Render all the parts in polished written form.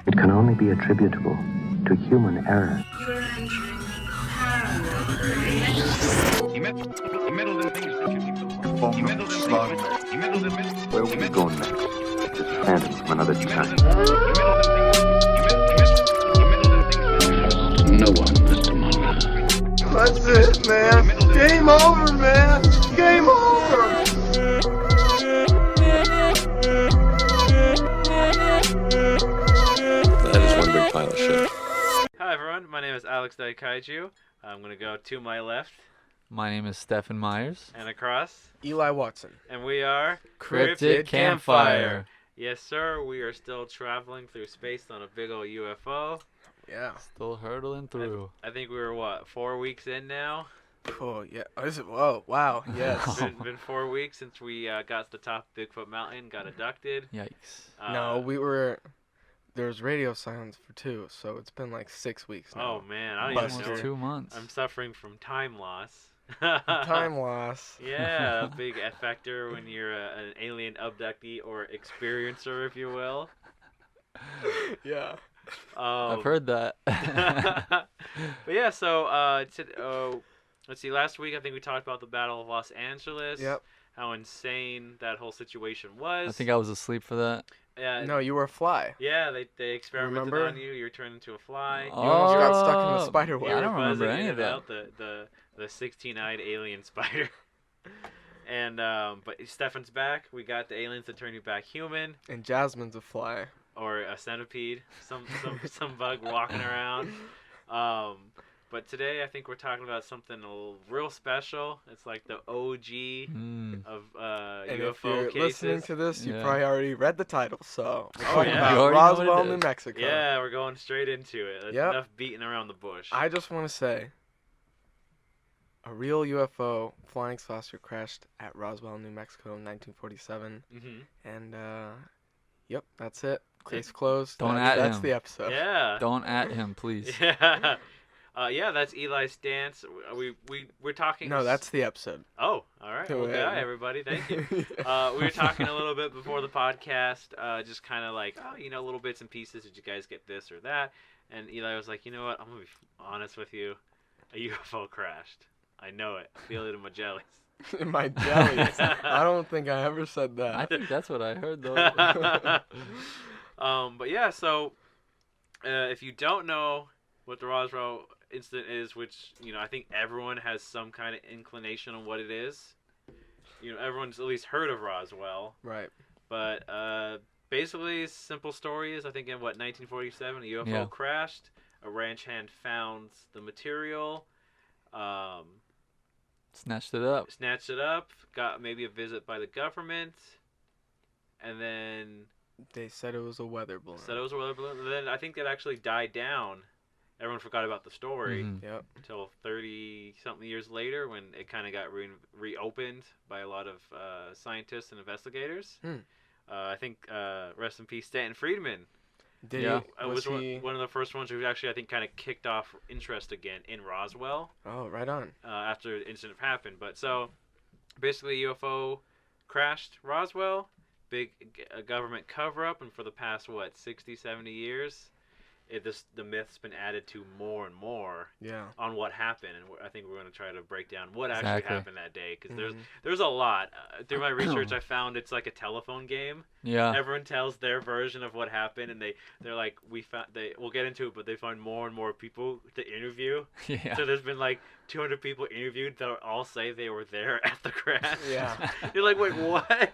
It can only be attributable to human error. You're entering paranormal. He meddled in things that you need to learn. He meddled in things. He meddled in myths. Where will we go next? It's a phantom from another time. No one, Mr. Mulder. That's it, man. Game over, man. Game over. That is one big pile of shit. Hi everyone, my name is Alex Daikaiju. I'm going to go to my left My name is Steffen Myers. and across, Eli Watson. and we are Cryptid Campfire. Yes sir, we are still traveling through space on a big old UFO. Yeah. Still hurtling through. I think we were, 4 weeks in now? Oh, yeah. Oh, is it? Whoa. Wow. Yes. It's been 4 weeks since we got to the top of Bigfoot Mountain, got abducted. Yikes. No, there was radio silence for 2, so it's been like 6 weeks now. Oh man, I don't even Buster. know. 2 months. I'm suffering from time loss. Time loss. Yeah, a big factor when you're an alien abductee or experiencer, if you will. Yeah. I've heard that. But yeah, so let's see. Last week, I think we talked about the Battle of Los Angeles. Yep. How insane that whole situation was. I think I was asleep for that. No, you were a fly. Yeah, they experimented Remember? on you. You were turned into a fly. You almost got stuck in the spider You web. I were don't remember buzzing any in of and that. out the 16-eyed alien spider. And but Steffan's back. We got the aliens that turn you back human. And Jasmine's a fly. Or a centipede, some bug walking around. But today I think we're talking about something real special. It's like the OG of And UFO if you're cases. listening to this, you Yeah. probably already read the title. So we're Oh, talking yeah. You about already know what it Roswell, New is. Mexico. Yeah, we're going straight into it. That's Yep. enough beating around the bush. I just want to say, a real UFO flying saucer crashed at Roswell, New Mexico in 1947. Mm-hmm. And, yep, that's it. Case closed. Don't that's, at That's him. the episode. Yeah. Don't at him, please. Yeah. Yeah, that's Eli's stance. We're talking. No, that's the episode. Oh, all right. Well, Go good ahead. eye, everybody. Thank you. We were talking a little bit before the podcast, just kind of like, little bits and pieces. Did you guys get this or that? And Eli was like, you know what? I'm gonna be honest with you. A UFO crashed. I know it. I feel it in my jellies. In my jellies. I don't think I ever said that. I think that's what I heard, though. But yeah, so if you don't know what the Roswell incident is, which I think everyone has some kind of inclination on what it is. Everyone's at least heard of Roswell. Right. But basically, simple story is I think in 1947 a UFO Yeah. crashed. A ranch hand found the material. Snatched it up. Snatched it up. Got maybe a visit by the government. And then They said it was a weather balloon. said it was a weather balloon. And then I think it actually died down. Everyone forgot about the story Mhm. Yep. until 30-something years later when it kind of got reopened by a lot of scientists and investigators. I think, rest in peace, Stanton Friedman. Did Yeah. he? Was he? one of the first ones who actually, I think, kind of kicked off interest again in Roswell Oh, right on. after the incident happened. But so, basically, UFO crashed Roswell, big government cover-up, and for the past, 60, 70 years, the myth's been added to more and more Yeah. on what happened. And I think we're going to try to break down what actually Exactly. happened that day, because Mhm. there's a lot. Through my research, I found it's like a telephone game. Yeah. Everyone tells their version of what happened, and they're like, we'll get into it, but they find more and more people to interview. Yeah. So there's been like 200 people interviewed that all say they were there at the crash. Yeah. You're like, wait, what?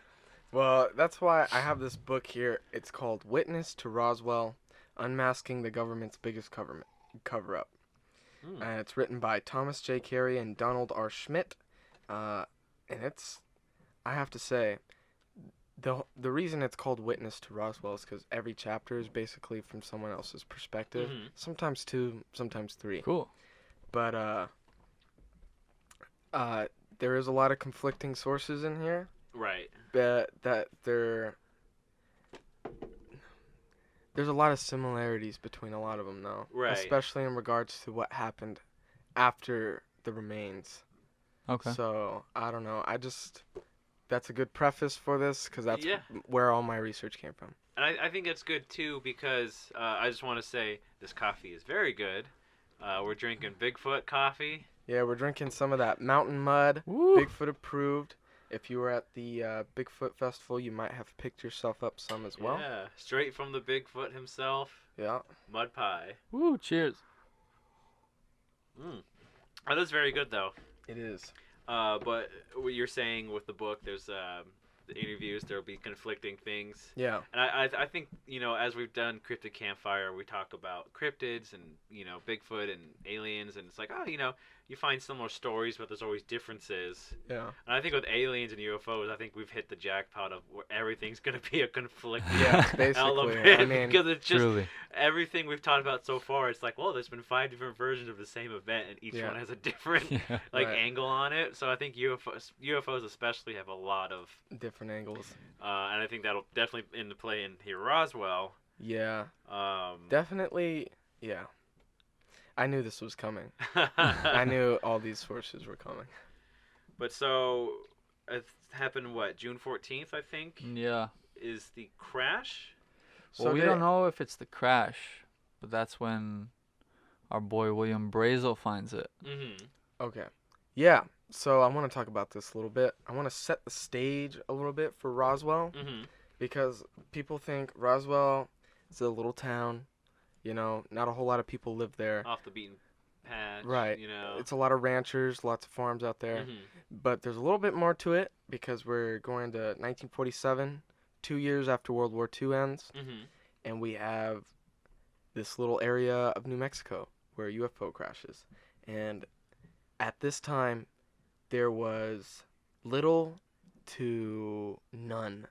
Well, that's why I have this book here. It's called Witness to Roswell: Unmasking the Government's Biggest Cover-Up. And it's written by Thomas J. Carey and Donald R. Schmidt. And it's, I have to say, the reason it's called Witness to Roswell is because every chapter is basically from someone else's perspective. Mhm. Sometimes 2, sometimes 3. Cool. But there is a lot of conflicting sources in here. Right. But there's a lot of similarities between a lot of them, though. Right. Especially in regards to what happened after the remains. Okay. So, I don't know. that's a good preface for this because that's Yeah. where all my research came from. And I think it's good too because I just want to say this coffee is very good. We're drinking Bigfoot coffee. Yeah, we're drinking some of that mountain mud, Woo. Bigfoot approved. If you were at the Bigfoot Festival, you might have picked yourself up some as well. Yeah, straight from the Bigfoot himself. Yeah. Mud pie. Woo, cheers. That is very good though. It is. But what you're saying with the book, there's the interviews. There'll be conflicting things. Yeah. And I think, as we've done Cryptid Campfire, we talk about cryptids and, Bigfoot and aliens. And it's like, you find similar stories, but there's always differences. Yeah. And I think with aliens and UFOs, I think we've hit the jackpot of where everything's going to be a conflicting Yeah, basically. element. I mean, because it's just Truly. everything we've talked about so far. It's like, well, there's been 5 different versions of the same event, and each Yeah. one has a different Yeah. like Right. angle on it. So I think UFOs especially have a lot of, different angles. and I think that'll definitely into play in here Roswell. Yeah. Um, Definitely. Yeah. I knew this was coming. I knew all these sources were coming. But so it happened June 14th, I think, Yeah. is the crash. Well, we they- don't know if it's the crash, but that's when our boy William Brazel finds it. Mm-hmm. Okay. Yeah. So I want to talk about this a little bit. I want to set the stage a little bit for Roswell Mm-hmm. because people think Roswell is a little town. Not a whole lot of people live there. Off the beaten path. Right. It's a lot of ranchers, lots of farms out there. Mhm. But there's a little bit more to it because we're going to 1947, 2 years after World War II ends, Mhm. and we have this little area of New Mexico where a UFO crashes. And at this time, there was little to none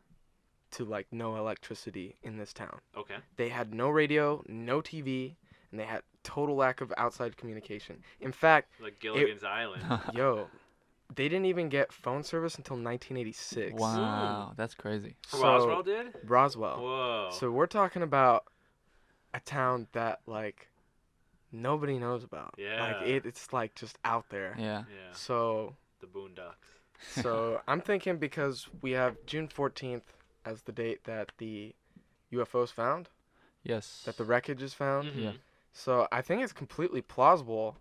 to no electricity in this town. Okay. They had no radio, no TV, and they had total lack of outside communication. In fact, Like Gilligan's Island. they didn't even get phone service until 1986. Wow, that's crazy. So- Roswell did? Roswell. Whoa. So we're talking about a town that nobody knows about. Yeah. It's just out there. Yeah. Yeah. So The Boondocks. I'm thinking because we have June 14th as the date that the UFO's found, Yes. that the wreckage is found. Mhm. Yeah. So I think it's completely plausible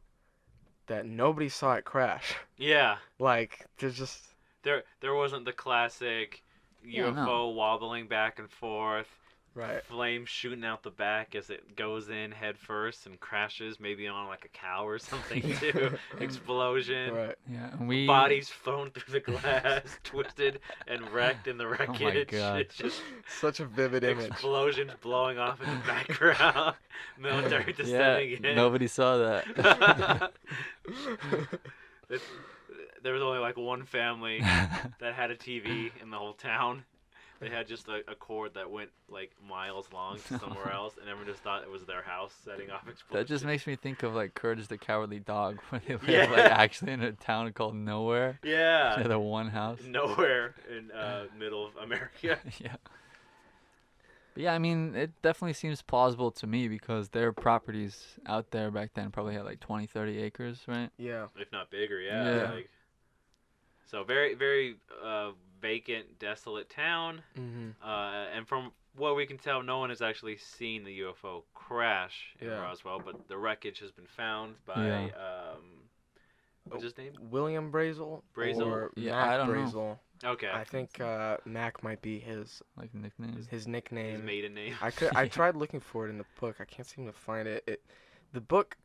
that nobody saw it crash. Yeah. There's just There wasn't the classic Yeah, UFO no. wobbling back and forth, right. flames shooting out the back as it goes in head first and crashes maybe on a cow or something too. Explosion. Right. Yeah. And we. Bodies thrown through the glass, twisted and wrecked in the wreckage. God. It's just Such a vivid image. explosions blowing off in the background. Military Yeah. descending in. Nobody saw that. There was only one family that had a TV in the whole town. They had just a cord that went miles long to somewhere else, and everyone just thought it was their house setting off explosions. That just makes me think of Courage the Cowardly Dog, when they live Yeah. actually in a town called Nowhere. Yeah. They had the one house. Nowhere in middle of America. Yeah. But yeah, I mean, it definitely seems plausible to me because their properties out there back then probably had 20, 30 acres, right? Yeah. If not bigger, yeah. Yeah. So very, very vacant, desolate town. Mm-hmm. And from what we can tell, no one has actually seen the UFO crash in Yeah. Roswell, but the wreckage has been found by Yeah. what's his name? William Brazel. Brazel? Or Yeah, Mac I don't know. Brazel. Okay. I think Mac might be his Nicknames. nickname. His maiden name. I tried looking for it in the book. I can't seem to find it. The book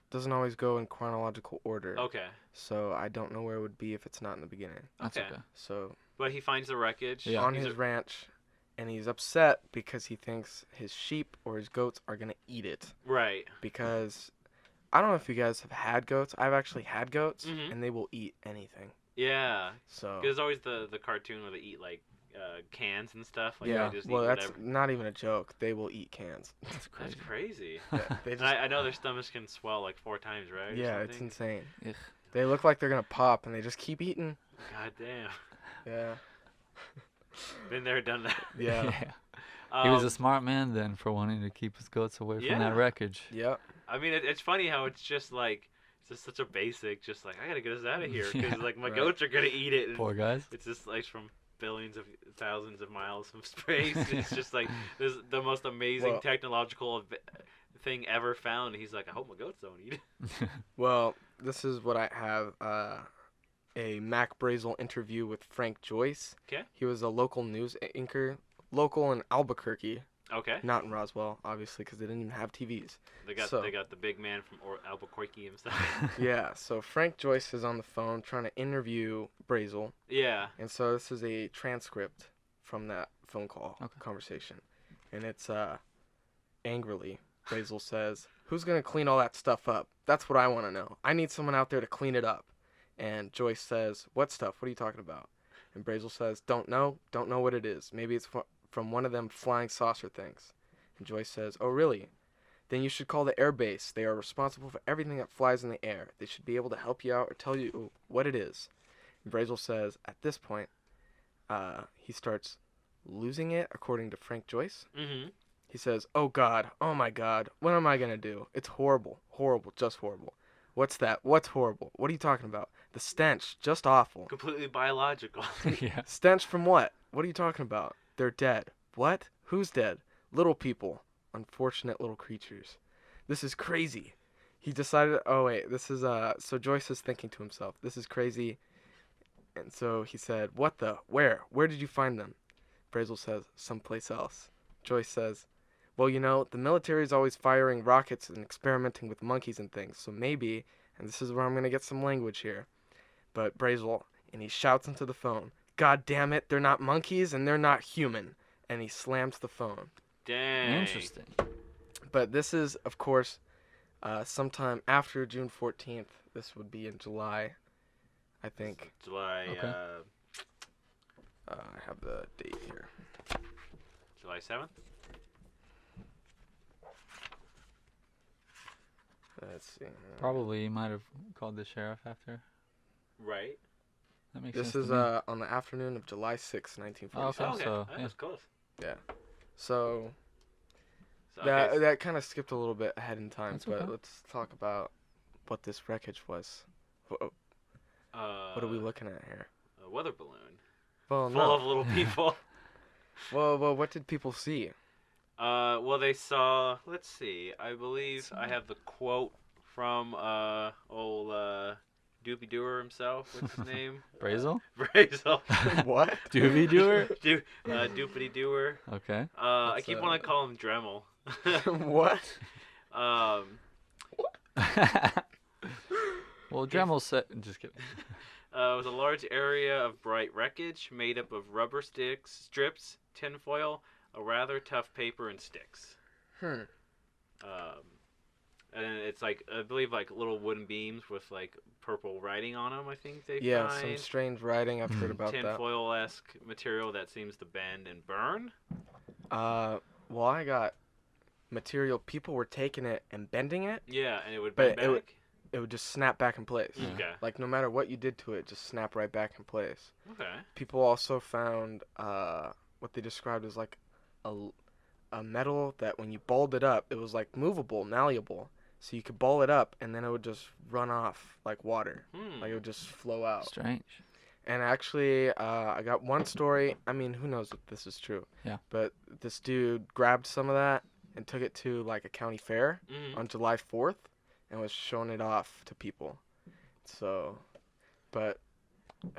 doesn't always go in chronological order. Okay. So I don't know where it would be if it's not in the beginning. That's Okay. okay. So But he finds the wreckage. Yeah. on He's his a- ranch, and he's upset because he thinks his sheep or his goats are gonna eat it. Right. Because I don't know if you guys have had goats. I've actually had goats, Mhm. and they will eat anything. Yeah. So There's always the cartoon where they eat cans and stuff. yeah, They just well eat that's whatever. not even a joke. They will eat cans. That's That's crazy. crazy. Yeah, they And just I know their stomachs can swell 4 times, right? or yeah, it's something? insane. Ugh. They look like they're gonna pop, and they just keep eating. God damn. Yeah, Been there, done that. yeah, He was Um, a smart man then for wanting to keep his goats away from Yeah. that wreckage. yep. I mean, it's funny how it's just it's just such a basic, I gotta get us out of here because Yeah. my Right. goats are gonna eat it. And Poor guys. it's just from billions of thousands of miles of space. It's just like this is the most amazing Well- technological thing ever found. He's like, I hope my goats don't eat it. Well, this is what I have. A Mac Brazel interview with Frank Joyce. 'Kay. He was a local news anchor, local in Albuquerque, Okay. not in Roswell, obviously, because they didn't even have TVs. They got So- they got the big man from Albuquerque himself. Yeah, so Frank Joyce is on the phone trying to interview Brazel, Yeah. and so this is a transcript from that phone call Okay. conversation, and it's angrily. Brazel says, "Who's gonna clean all that stuff up? That's what I want to know. I need someone out there to clean it up." And Joyce says, "What stuff? What are you talking about?" And Brazel says, Don't know what it is. Maybe it's from one of them flying saucer things." And Joyce says, "Oh, really? Then you should call the air base. They are responsible for everything that flies in the air. They should be able to help you out or tell you what it is." And Brazel says, at this point, he starts losing it, according to Frank Joyce. Mm-hmm. He says, "Oh God, oh my God, what am I gonna do? It's horrible, horrible, just horrible. What's that? What's horrible? What are you talking about? The stench, just awful. Completely biological. Yeah. Stench from what? What are you talking about? They're dead. What? Who's dead? Little people. Unfortunate little creatures. This is crazy." He decided, oh wait, this is, so Joyce is thinking to himself, this is crazy. And so he said, "What the? Where? Where did you find them?" Brazel says, "Someplace else." Joyce says, "Well, you know, the military is always firing rockets and experimenting with monkeys and things, so maybe," and this is where I'm going to get some language here, but Brazel, and he shouts into the phone, "God damn it, they're not monkeys and they're not human," and he slams the phone. Dang. Interesting. But this is, of course, sometime after June 14th. This would be in July, I think. July Okay. I have the date here. July 7th. Let's see. Probably you might have called the sheriff after. Right. That makes This sense. is to me. on the afternoon of July 6th, 1946. Oh, Okay. so, that yeah. was close. So So, that okay, that kind of skipped a little bit ahead in time, That's but okay. let's talk about what this wreckage was. What are we looking at here? A weather balloon Well, full of little people. Well, what did people see? Well, they saw. Let's see. I believe I have the quote from old Doopy Doer himself. What's his name? Brazel? Brazel. What? Doobie Doer? Doopity Doer. Okay. I What's keep that? wanting to call him Dremel. What? Well, Dremel said. Just kidding. It was a large area of bright wreckage made up of rubber strips, tinfoil, a rather tough paper, and sticks. Hmm. And it's like, I believe, like little wooden beams with like purple writing on them. I think they Yeah, some find strange writing. I've heard about that. tinfoil-esque material that seems to bend and burn. Well, I got material. People were taking it and bending it. Yeah, and it would But bend it would- back. It would just snap back in place. Yeah. Okay. Like no matter what you did to it, just snap right back in place. Okay. People also found what they described as like a metal that when you balled it up, it was like movable, malleable. So you could ball it up and then it would just run off like water. Like it would just flow out. Strange. And actually, I got one story. I mean, who knows if this is true? Yeah. But this dude grabbed some of that and took it to like a county fair Mhm. on July 4th and was showing it off to people. So, but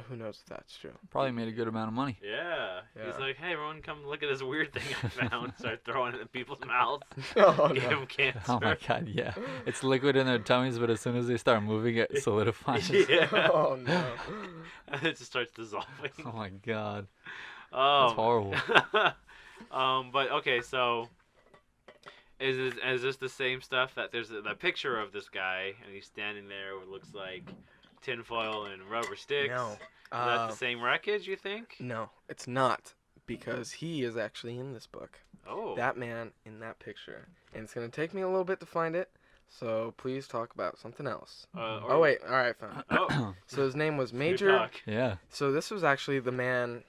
who knows if that's true? Probably made a good amount of money. Yeah. He's Yeah. like, hey, everyone, come look at this weird thing I found. Start throwing it in people's mouths. Oh, Give no. them cancer. Oh my god, yeah. It's liquid in their tummies, but as soon as they start moving, it solidifies. Yeah. Oh, no. And it just starts dissolving. Oh my god. That's horrible. But okay, so is this the same stuff that there's the picture of this guy and he's standing there with looks like tinfoil and rubber sticks? No. Is that the same wreckage, you think? No, it's not. Because he is actually in this book. Oh. That man in that picture. And it's going to take me a little bit to find it. So please talk about something else. Oh, wait. All right, found it. Oh. So his name was Good Major. talk. Yeah. So this was actually the man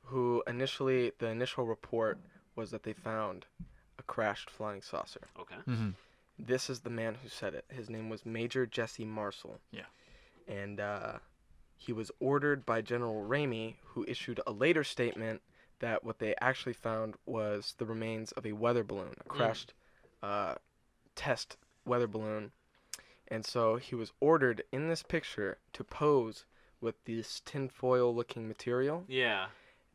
who the initial report was that they found a crashed flying saucer. Okay. Hmm. This is the man who said it. His name was Major Jesse Marshall. Yeah. And he was ordered by General Ramey, who issued a later statement that what they actually found was the remains of a weather balloon, a crashed test weather balloon. And so he was ordered in this picture to pose with this tinfoil-looking material, Yeah.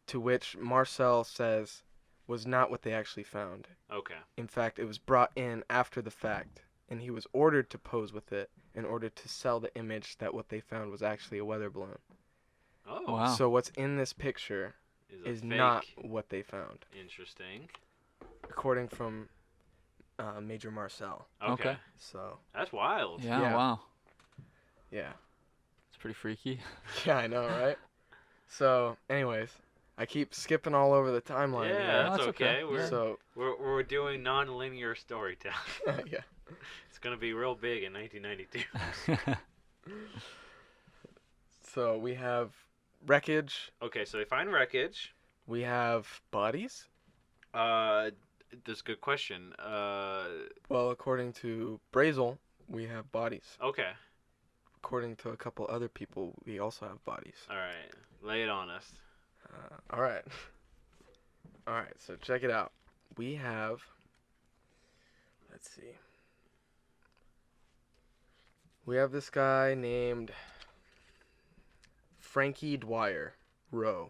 to which Marcel says was not what they actually found. Okay. In fact, it was brought in after the fact, and he was ordered to pose with it in order to sell the image that what they found was actually a weather balloon. Oh. Wow. So what's in this picture is fake. not what they found, Interesting. according from Major Marcel. Okay. So, That's wild. Yeah, Yeah. wow. yeah. It's pretty freaky. Yeah, I know, right? So, anyways, I keep skipping all over the timeline. Yeah, you know? that's that's okay. okay. So, We're doing non-linear storytelling. yeah. It's gonna be real big in 1992. So, we have wreckage. Okay, so they find wreckage. We have bodies. That's a good question. Well, according to Brazel, we have bodies. Okay. According to a couple other people, we also have bodies. All right. Lay it on us. All right. All right, so check it out. We have, let's see. We have this guy named Frankie Dwyer Rowe.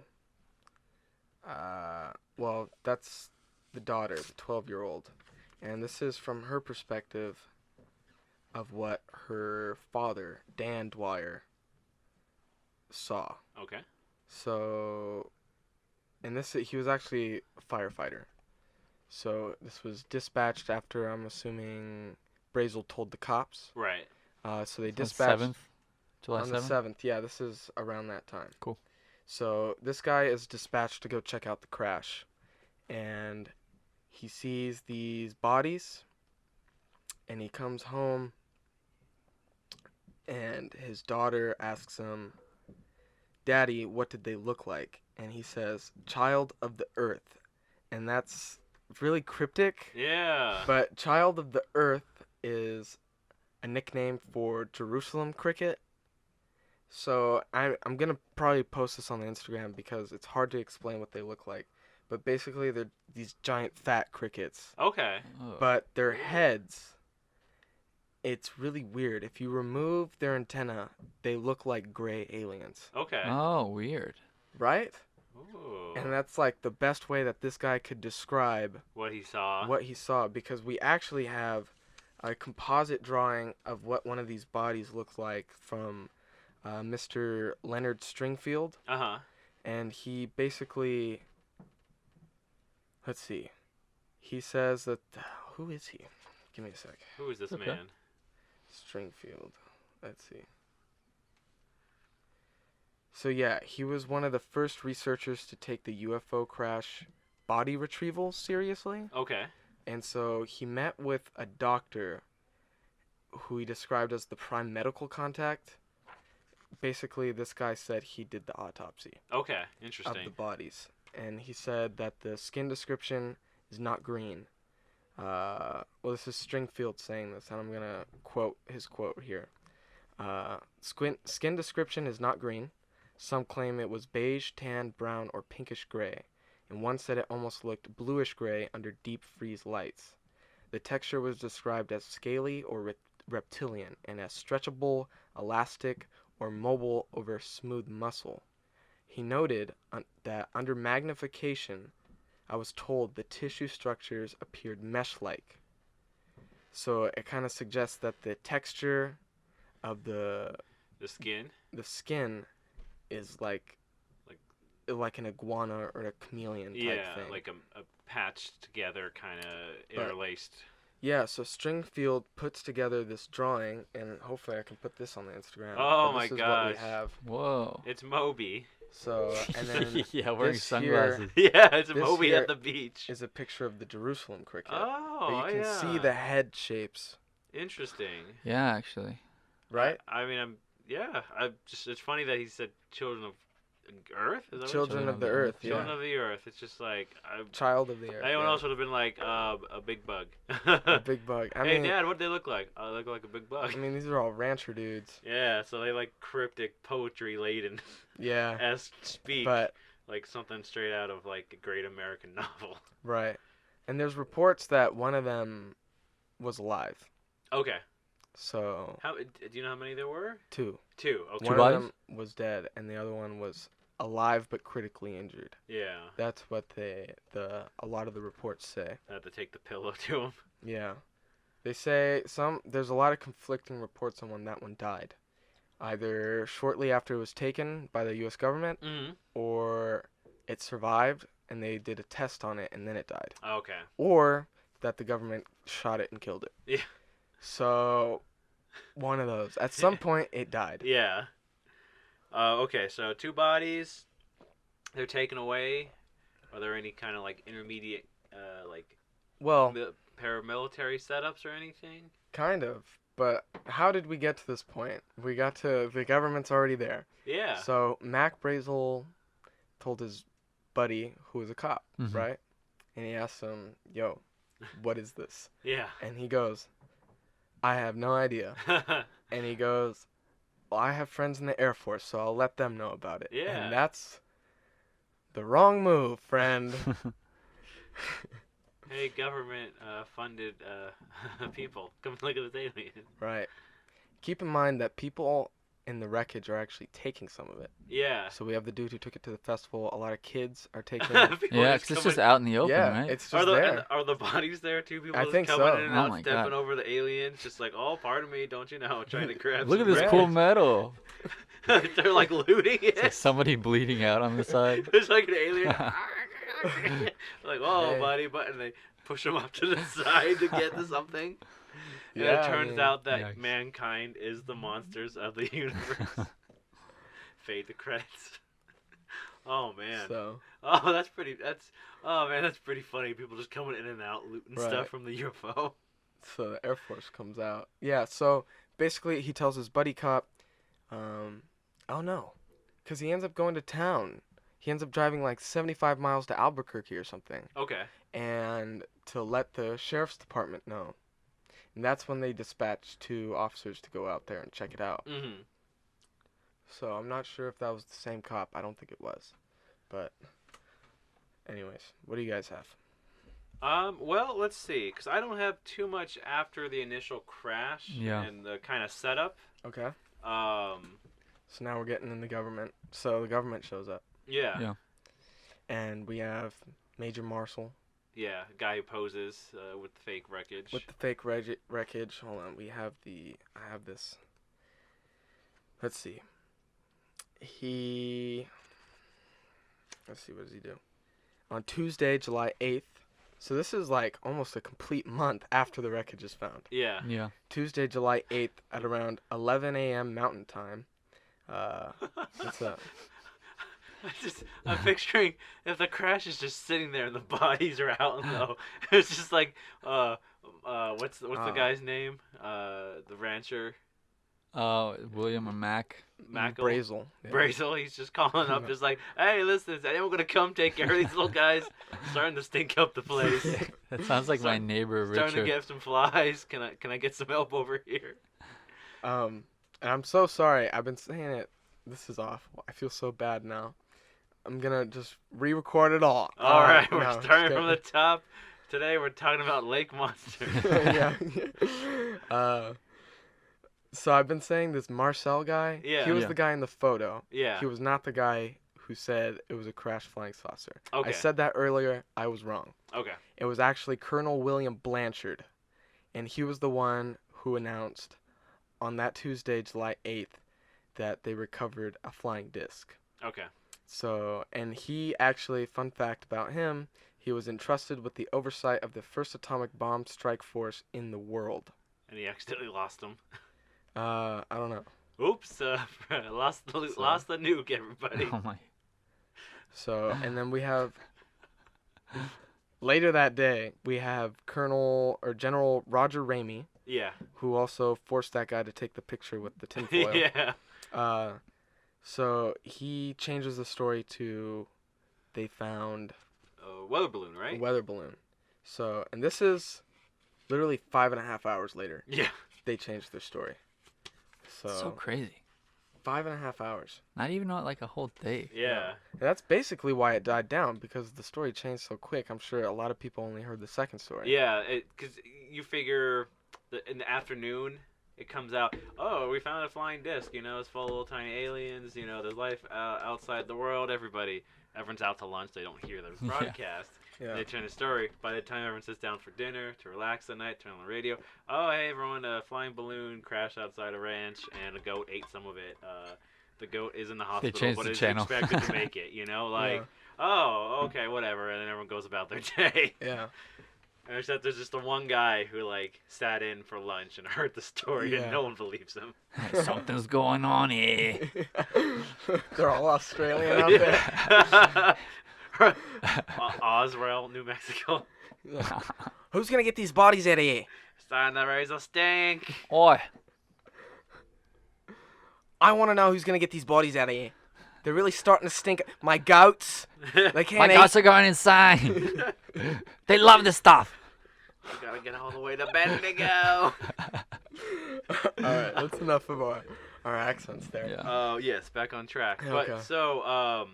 Well, that's the daughter, the 12-year-old. And this is from her perspective of what her father, Dan Dwyer, saw. Okay. So, and he was actually a firefighter. So this was dispatched after, I'm assuming, Brazel told the cops. Right. So they On the dispatched 7th? July on 7th? the 7th. Yeah, this is around that time. Cool. So this guy is dispatched to go check out the crash, and he sees these bodies, and he comes home, and his daughter asks him, "Daddy, what did they look like?" And he says, "Child of the Earth." And that's really cryptic, Yeah. but Child of the Earth is a nickname for Jerusalem cricket. So I'm going to probably post this on the Instagram because it's hard to explain what they look like. But basically, they're these giant fat crickets. Okay. Oh. But their heads, it's really weird. If you remove their antenna, they look like gray aliens. Okay. Oh, weird. Right? Ooh. And that's like the best way that this guy could describe What he saw. what he saw, because we actually have a composite drawing of what one of these bodies looks like from Mr. Leonard Stringfield. Uh-huh. And he basically, let's see, he says that, who is he? Give me a sec. Who is this Okay. man? Stringfield. Let's see. So yeah, he was one of the first researchers to take the UFO crash body retrieval seriously. Okay. And so he met with a doctor who he described as the prime medical contact. Basically, this guy said he did the autopsy Okay. of Interesting. the bodies. And he said that the skin description is not green. Well, this is Stringfield saying this, and I'm going to quote his quote here. Skin description is not green. Some claim it was beige, tan, brown, or pinkish gray. And one said it almost looked bluish gray under deep freeze lights. The texture was described as scaly or reptilian, and as stretchable, elastic, or mobile over smooth muscle. He noted that under magnification, I was told the tissue structures appeared mesh-like. So it kind of suggests that the texture of the skin. skin is like an iguana or a chameleon type thing. Like a patched together kind of Right. interlaced. Yeah, so Stringfield puts together this drawing, and hopefully I can put this on the Instagram. Oh but my this is gosh. what we have. Whoa. It's Moby. So, and then yeah, wearing this here sunglasses. Yeah, it's a This Moby here at the beach. is a picture of the Jerusalem cricket. Oh, but you can yeah. see the head shapes, Interesting. Yeah, actually. right? I mean, it's funny that he said children of Earth? Is that what Children of the Earth. Children Yeah. of the Earth. It's just like Child of the Earth. anyone yeah. else would have been like a big bug. A big bug. I Hey mean, Dad, what do they look like? Oh, they look like a big bug. I mean, these are all rancher dudes. Yeah, so they like cryptic poetry laden Yeah. as speak, But like something straight out of like a great American novel. right. And there's reports that one of them was alive. Okay. So How do you know how many there were? two. Two. Okay. One bodies? of them was dead, and the other one was alive but critically injured. Yeah. That's what a lot of the reports say. I had to take the pillow to him. Yeah. They say there's a lot of conflicting reports on when that one died. Either shortly after it was taken by the US government Mm-hmm. or it survived and they did a test on it and then it died. Okay. Or that the government shot it and killed it. Yeah. So one of those. At some point it died. Yeah. Okay, so two bodies. They're taken away. Are there any kind of like intermediate, like Well, paramilitary setups or anything? kind of. But how did we get to this point? We got to the government's already there. Yeah. So Mac Brazel told his buddy, who was a cop, Mhm. right? And he asked him, "Yo, what is this?" Yeah. And he goes, "I have no idea." And he goes, "Well, I have friends in the Air Force, so I'll let them know about it." Yeah. And that's the wrong move, friend. Hey, government funded people, come look at this alien. Right. Keep in mind that people in the wreckage are actually taking some of it. Yeah. So we have the dude who took it to the festival. A lot of kids are taking People Yeah, just 'cause it's coming- just out in the open, yeah, right? it's Are just the there. are the bodies there too? People I just think coming so. in and Oh out, my stepping God. over the aliens, just like, oh, pardon me, don't you know, trying to grab. Look at some this bread. cool metal. They're like looting it. It's like somebody bleeding out on the side. There's like an alien. Like, oh, Hey. buddy, but and they push him up to the side to get to something. And Yeah, it I turns mean, out that yikes. mankind is the monsters of the universe. Fade the credits. Oh man. So Oh, that's pretty. Oh man, that's pretty funny. People just coming in and out, looting Right. stuff from the UFO. so the Air Force comes out. Yeah. So basically, he tells his buddy cop, "Oh no," because he ends up going to town. He ends up driving like 75 miles to Albuquerque or something, Okay. and to let the sheriff's department know. And that's when they dispatch 2 officers to go out there and check it out. Mm-hmm. So I'm not sure if that was the same cop. I don't think it was. But anyways, what do you guys have? Well, let's see, because I don't have too much after the initial crash Yeah. and the kind of setup. Okay. Um, So now we're getting in the government. So the government shows up. yeah. Yeah. And we have Major Marshall Yeah, guy who poses with the fake wreckage. with the fake wreckage. Hold on. I have this. Let's see. Let's see, what does he do? On Tuesday, July 8th. So this is like almost a complete month after the wreckage is found. Yeah. Yeah. Tuesday, July 8th at around 11 a.m. Mountain Time. What's up? I'm picturing if the crash is just sitting there and the bodies are out in the. It's just like what's the guy's name? The rancher. William or Mac. Mackle. Brazel. Yeah. Brazel, he's just calling up, just like, hey, listen, is anyone gonna come take care of these little guys? Starting to stink up the place. That sounds like my Start- neighbor Starting to Richard. get some flies. Can I get some help over here? And I'm so sorry. I've been saying it. This is awful. I feel so bad now. I'm gonna just re-record it all. All right, we're no, just starting from the kidding. top. Today we're talking about lake monsters. yeah. So I've been saying this Marcel guy. Yeah. He was Yeah. the guy in the photo. Yeah. He was not the guy who said it was a crash flying saucer. Okay. I said that earlier. I was wrong. Okay. It was actually Colonel William Blanchard, and he was the one who announced on that Tuesday, July 8th, that they recovered a flying disc. Okay. So, and he actually, fun fact about him, he was entrusted with the oversight of the first atomic bomb strike force in the world. And he accidentally lost them. I don't know. Oops, lost the nuke, everybody. Oh my. So, and then we have, later that day, we have General Roger Ramey, Yeah. who also forced that guy to take the picture with the tinfoil. Yeah. So he changes the story to they found A weather balloon, right? a weather balloon. So, and this is literally 5.5 hours later. Yeah. They changed their story. So crazy. 5.5 hours. Not even like a whole day. Yeah. And that's basically why it died down, because the story changed so quick. I'm sure a lot of people only heard the second story. Yeah, because you figure in the afternoon it comes out, oh, we found a flying disc, it's full of little tiny aliens, there's life outside the world, everyone's out to lunch, they don't hear the broadcast. Yeah. They turn the story. By the time everyone sits down for dinner, to relax at night, turn on the radio. Oh, hey, everyone, a flying balloon crashed outside a ranch, and a goat ate some of it. The goat is in the hospital, changed but the is channel. expected to make it, Yeah. oh, okay, whatever, and then everyone goes about their day. Yeah. And except there's just the one guy who, sat in for lunch and heard the story, Yeah. and no one believes him. Something's going on here. They're all Australian out there. Roswell, New Mexico. Who's gonna get these bodies out of here? Starting to raise a stink. Oi. I want to know who's gonna get these bodies out of here. They're really starting to stink. My goats. They can't My eat. goats are going insane. They love this stuff. I gotta get all the way to Bendigo. Alright, that's enough of our accents there. Yeah. Yes, back on track. Okay. But so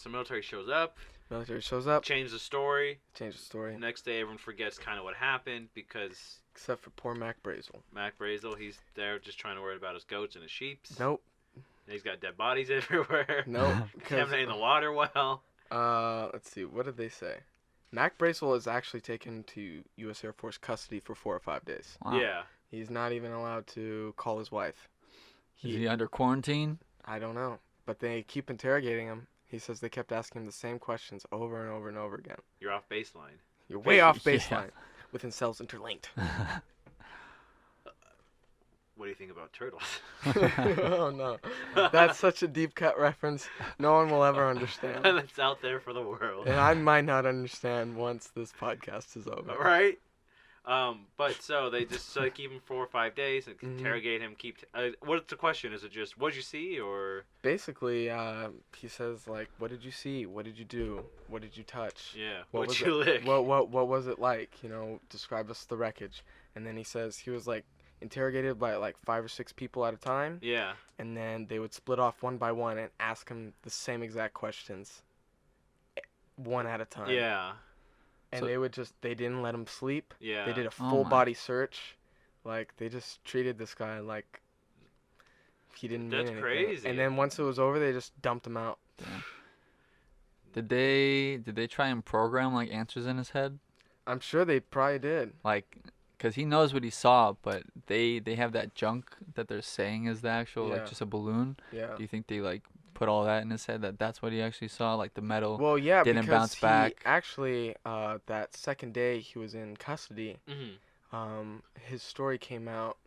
military shows up, Military shows up, change the story. change the story. Next day, everyone forgets kind of what happened because Except for poor Mac Brazel. Mac Brazel, he's there just trying to worry about his goats and his sheeps. Nope. And he's got dead bodies everywhere. Nope. Contaminating the water well. Let's see. What did they say? Mac Brazel is actually taken to U.S. Air Force custody for 4 or 5 days. Wow. Yeah. He's not even allowed to call his wife. Is he under quarantine? I don't know. But they keep interrogating him. He says they kept asking him the same questions over and over and over again. You're off baseline. You're way off Yeah. baseline. Within cells interlinked. What do you think about turtles? Oh no. That's such a deep cut reference. No one will ever understand. And it's out there for the world. And I might not understand once this podcast is over. Right? But so they just keep him 4 or 5 days and Mhm. interrogate him. What's the question? Is it just what did you see or? Basically, he says like, "What did you see? What did you do? What did you touch? Yeah. What What'd was you lick? What was it like? Describe us the wreckage." And then he says he was like interrogated by like 5 or 6 people at a time, Yeah. and then they would split off one by one and ask him the same exact questions, one at a time. Yeah. And So- they didn't let him sleep. Yeah. They did a Oh full my. body search. Like, they just treated this guy like he didn't mean That's anything. crazy. And then once it was over, they just dumped him out. Did they try and program like answers in his head? I'm sure they probably did. Like, cause he knows what he saw, but they have that junk that they're saying is the actual Yeah. like just a balloon. Yeah. Do you think they like put all that in his head that's what he actually saw, like the metal? Well, yeah, didn't because bounce back. he actually, that second day he was in custody, Mm-hmm. his story came out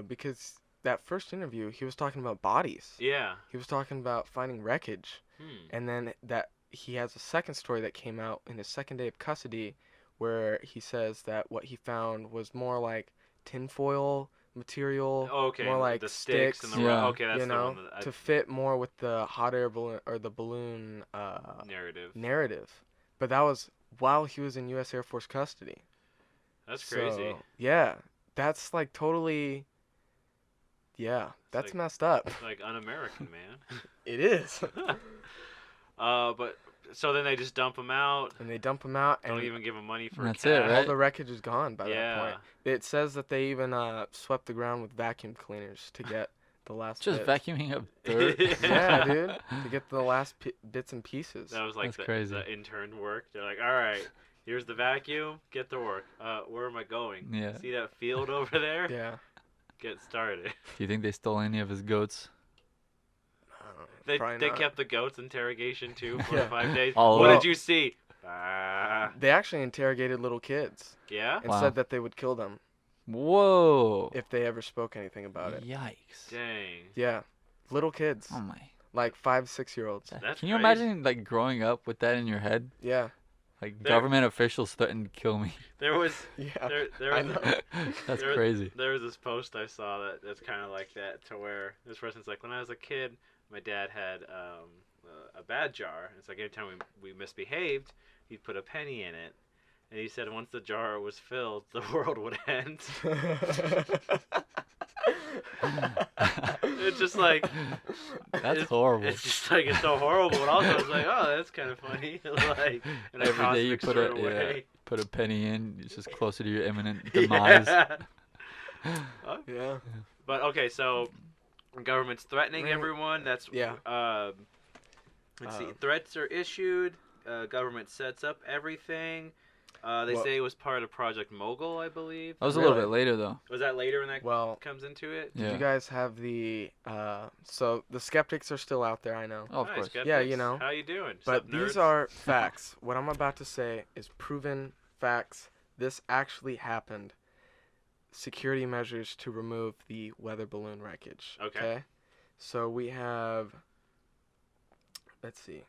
because that first interview, he was talking about bodies. Yeah. He was talking about finding wreckage. And then that he has a second story that came out in his second day of custody where he says that what he found was more like tinfoil material, Okay. more like the sticks and the Yeah. okay, that's you the know, one that to fit more with the hot air balloon or the balloon narrative. But that was while he was in U.S. Air Force custody. That's crazy. So, yeah, that's like totally. Yeah, that's like- messed up. It's like un-American, man. It is. But so then they just dump him out. And they dump him out, and Don't even give him money for That's a it, cat. right? all the wreckage is gone by that Yeah. point. It says that they even swept the ground with vacuum cleaners to get the last Just bits. vacuuming up dirt. Yeah, dude, to get the last bits and pieces. That was like That's the, crazy. the intern work. They're like, all right, here's the vacuum. Get to work. Where am I going? Yeah. See that field over there? Yeah. Get started. Do you think they stole any of his goats? I don't know, They probably not. kept the goats interrogation too for Yeah. 5 days. Oh, what well. did you see? Ah. They actually interrogated little kids Yeah? and Wow. said that they would kill them Whoa. if they ever spoke anything about it. Yikes. Dang. Yeah, little kids, Oh my. like 5, 6-year-olds. That's Can you crazy. imagine like growing up with that in your head? Yeah. Like government officials threatened to kill me. There was Yeah, there I was know. That's there, crazy. There was this post I saw that's kind of like that, to where this person's like, when I was a kid, my dad had a bad jar. It's like every time we misbehaved, he'd put a penny in it, and he said once the jar was filled, the world would end. It's just like That's horrible. It's just like it's so horrible, but also it's like, oh, that's kind of funny. Like in a Every day you cosmic sort of put way. a penny in, it's just closer to your imminent demise. Yeah. Yeah. But okay, so government's threatening everyone. That's Yeah. Let's see. Threats are issued. Government sets up everything. They Well- say it was part of Project Mogul, I believe. That was a little Really? bit later though. Was that later when that Well, comes into it? Yeah. you guys have the so the skeptics are still out there, I know. Oh, of Nice, course. skeptics. Yeah, you know. How you doing? But Sup, these nerds? are facts. What I'm about to say is proven facts. This actually happened. Security measures to remove the weather balloon wreckage. Okay. So we have, let's see.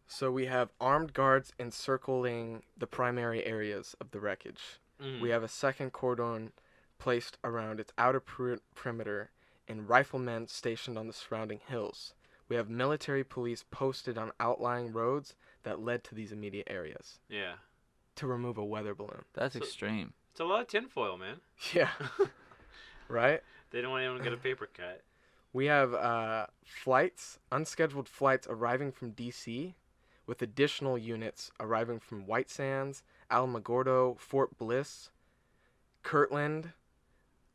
So we have armed guards encircling the primary areas of the wreckage. Mhm. We have a second cordon placed around its outer perimeter and riflemen stationed on the surrounding hills. We have military police posted on outlying roads that led to these immediate areas Yeah. to remove a weather balloon. That's So- extreme. It's a lot of tinfoil, man. Yeah. Right? They don't want anyone to get a paper cut. We have flights, unscheduled flights arriving from D.C., with additional units arriving from White Sands, Alamogordo, Fort Bliss, Kirtland.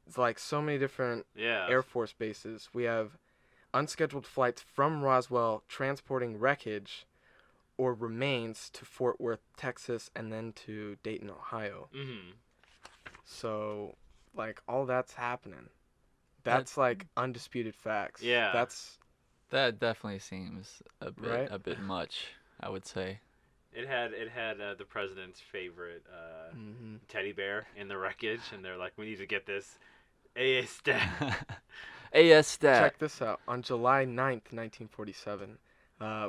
It's like so many different Yeah. Air Force bases. We have unscheduled flights from Roswell transporting wreckage or remains to Fort Worth, Texas, and then to Dayton, Ohio. Mm-hmm. So, like, all that's happening. That's like undisputed facts. Yeah. That definitely seems Right? a bit much, I would say. It had the president's favorite Mm-hmm. teddy bear in the wreckage, and they're like, we need to get this AA stat. AS stat. Check this out. On July 9th, 1947,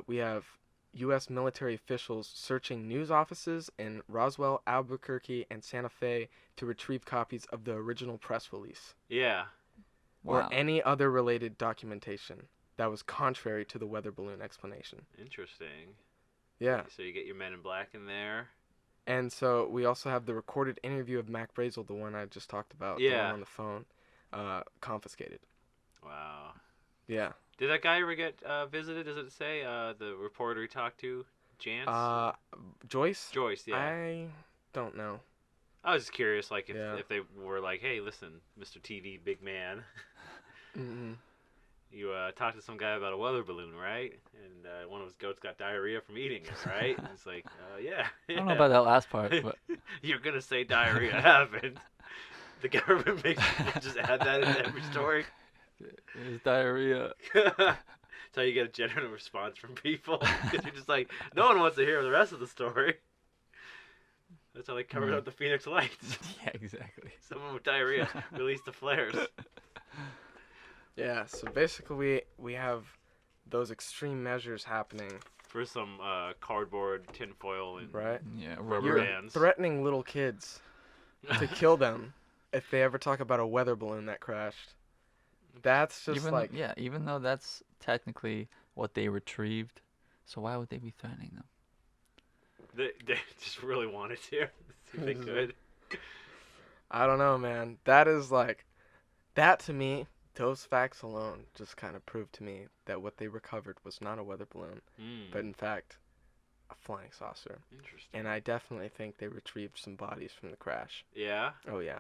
we have U.S. military officials searching news offices in Roswell, Albuquerque, and Santa Fe to retrieve copies of the original press release Yeah. or Wow. any other related documentation that was contrary to the weather balloon explanation. Interesting. Yeah. So you get your Men in Black in there. And so we also have the recorded interview of Mac Brazel, the one I just talked about, the Yeah. one on the phone, confiscated. Wow. Yeah. Did that guy ever get visited? Does it say the reporter he talked to, Jance? Joyce? Joyce. Yeah. I don't know. I was just curious, like Yeah. if they were like, hey, listen, Mr. TV big man, Mm-hmm. you talked to some guy about a weather balloon, right? And one of his goats got diarrhea from eating it, right? And it's like, yeah. I don't know about that last part, but You're gonna say diarrhea happened. The government makes you just add that in every story. there's diarrhea. That's how you get a genuine response from people. Because you're just like, no one wants to hear the rest of the story. That's how they covered up the Phoenix Lights. Yeah, exactly. Someone with diarrhea released the flares. Yeah, so basically we have those extreme measures happening, For some cardboard, tinfoil, and right? Yeah, rubber You're bands. threatening little kids to kill them if they ever talk about a weather balloon that crashed. That's just like, even though that's technically what they retrieved, so why would they be threatening them? They just really wanted to. See if they could. I don't know, man. That is like, that to me, those facts alone just kind of proved to me that what they recovered was not a weather balloon, but in fact, a flying saucer. Interesting. And I definitely think they retrieved some bodies from the crash. Yeah. Oh, yeah.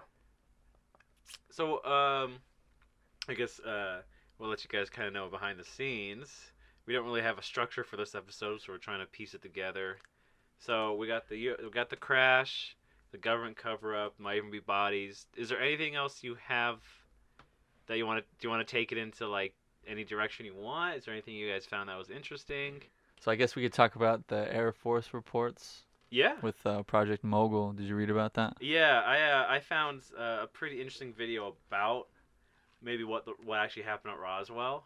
So, I guess we'll let you guys kind of know behind the scenes. We don't really have a structure for this episode, so we're trying to piece it together. So we got the crash, the government cover up, might even be bodies. Is there anything else you have that you want to? Do you want to take it into like any direction you want? Is there anything you guys found that was interesting? So I guess we could talk about the Air Force reports Yeah. with Project Mogul. Did you read about that? Yeah, I found a pretty interesting video about maybe what actually happened at Roswell.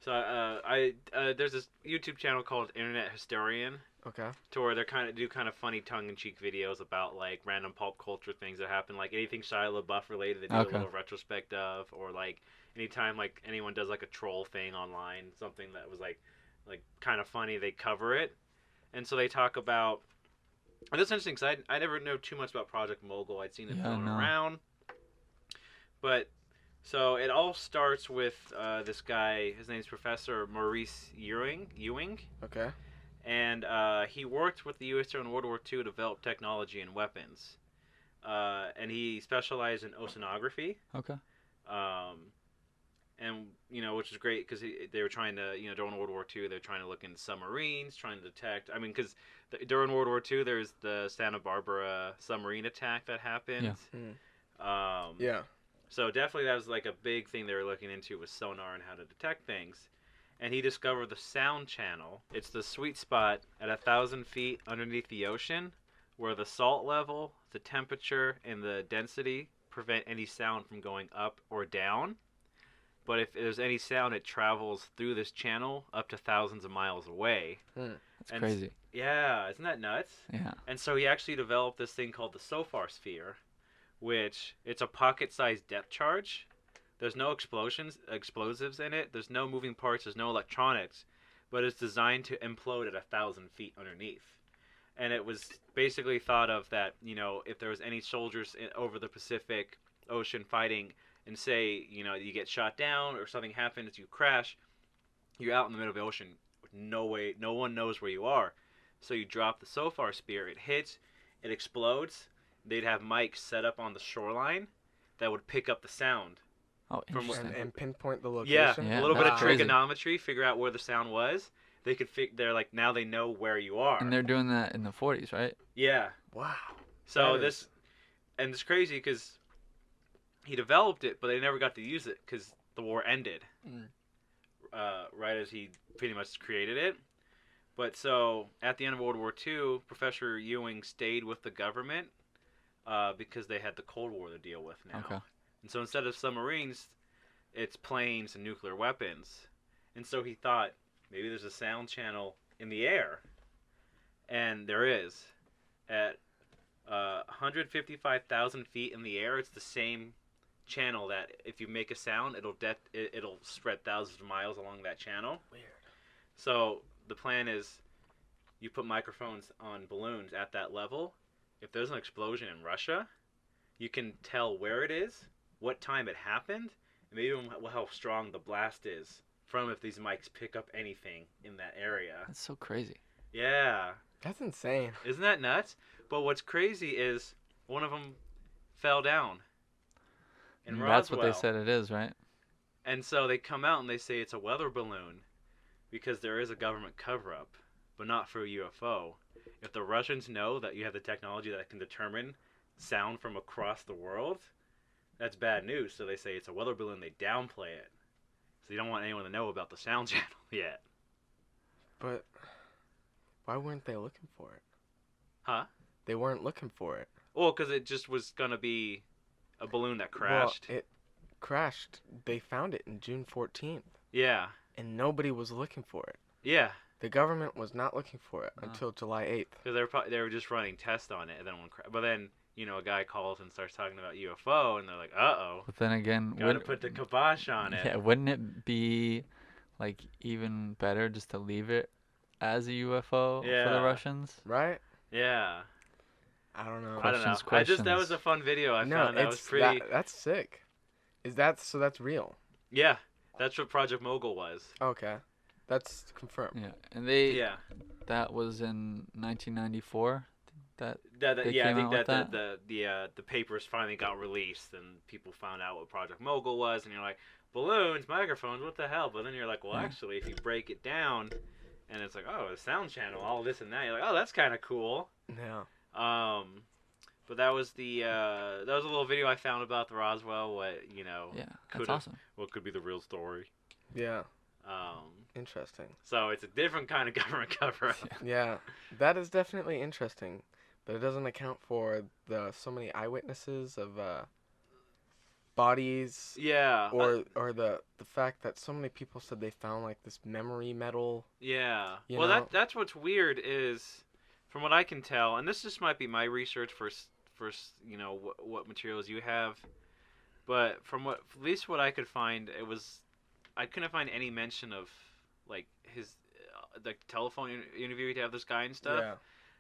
So there's this YouTube channel called Internet Historian, Okay. to where they do kind of funny tongue-in-cheek videos about like random pop culture things that happen, like anything Shia LaBeouf related. They do Okay. a little retrospect of, or like anytime like anyone does like a troll thing online, something that was like kind of funny, they cover it. And so they talk about. And that's interesting because I never know too much about Project Mogul. I'd seen it thrown around, but. So it all starts with this guy. His name's Professor Maurice Ewing. Okay. And he worked with the U.S. during World War II to develop technology and weapons. And he specialized in oceanography. Okay. And, which is great because they were trying to, during World War II, they're trying to look into submarines, trying to detect. I mean, because during World War II, there's the Santa Barbara submarine attack that happened. Yeah. Yeah. So definitely that was like a big thing they were looking into, was sonar and how to detect things. And he discovered the sound channel. It's the sweet spot at 1,000 feet underneath the ocean where the salt level, the temperature, and the density prevent any sound from going up or down. But if there's any sound, it travels through this channel up to thousands of miles away. That's crazy. Yeah, isn't that nuts? Yeah. And so he actually developed this thing called the SOFAR sphere, which it's a pocket-sized depth charge. There's no explosives in it. There's no moving parts. There's no electronics, but it's designed to implode at 1,000 feet underneath. And it was basically thought of that, if there was any soldiers over the Pacific Ocean fighting, and say, you get shot down or something happens, you crash, you're out in the middle of the ocean. No one knows where you are. So you drop the SOFAR spear. It hits. It explodes. They'd have mics set up on the shoreline that would pick up the sound. Oh, interesting. And pinpoint the Yeah, location. Yeah, a little bit of that's crazy. trigonometry, figure out where the sound was. They could they're like, now they know where you are. And they're doing that in the 40s, right? Yeah. Wow. So That is- and it's crazy because he developed it, but they never got to use it because the war ended. Right as he pretty much created it. But so at the end of World War II, Professor Ewing stayed with the government because they had the Cold War to deal with now. Okay. And so instead of submarines, it's planes and nuclear weapons. And so he thought, maybe there's a sound channel in the air. And there is. At 155,000 feet in the air, it's the same channel that if you make a sound, it'll spread thousands of miles along that channel. Weird. So the plan is you put microphones on balloons at that level. If there's an explosion in Russia, you can tell where it is, what time it happened, and maybe even how strong the blast is from if these mics pick up anything in that area. That's so crazy. Yeah. That's insane. Isn't that nuts? But what's crazy is one of them fell down in Roswell. That's what they said it is, right? And so they come out and they say it's a weather balloon because there is a government cover-up, but not for a UFO. If the Russians know that you have the technology that can determine sound from across the world, that's bad news. So they say it's a weather balloon. They downplay it. So you don't want anyone to know about the sound channel yet. But why weren't they looking for it? Huh? They weren't looking for it. Well, because it just was going to be a balloon that crashed. Well, it crashed. They found it in June 14th, Yeah. and nobody was looking for it. Yeah. The government was not looking for it until July 8th. Because they were just running tests on it, and then but then a guy calls and starts talking about UFO, and they're like, "Uh-oh, But then again, gotta put the kibosh on it." yeah, wouldn't it be like even better just to leave it as a UFO for the Yeah. Russians? Right? Yeah. I don't know. I don't know. Questions. That was a fun video. I found that was pretty. That's sick. So that's real. Yeah, that's what Project Mogul was. Okay. That's confirmed. Yeah, and Yeah. that was in 1994. That I They think came out that with the papers finally got released and people found out what Project Mogul was, and you're like, balloons, microphones, what the hell? But then you're like, well, Yeah. actually, if you break it down, and it's like, oh, a sound channel, all this and that, you're like, oh, that's kind of cool. Yeah. But that was a little video I found about the Roswell. What yeah, that's could've- awesome. what could be the real story. Yeah. Um, Interesting. so it's a different kind of government cover-up. Yeah. That is definitely interesting, but it doesn't account for the so many eyewitnesses of bodies. Yeah. Or the fact that so many people said they found like this memory metal. Yeah. You Well, know? that's what's weird is, from what I can tell, and this just might be my research for you know what materials you have, but from at least what I could find, I couldn't find any mention of like his the telephone interview to have this guy and stuff. Yeah.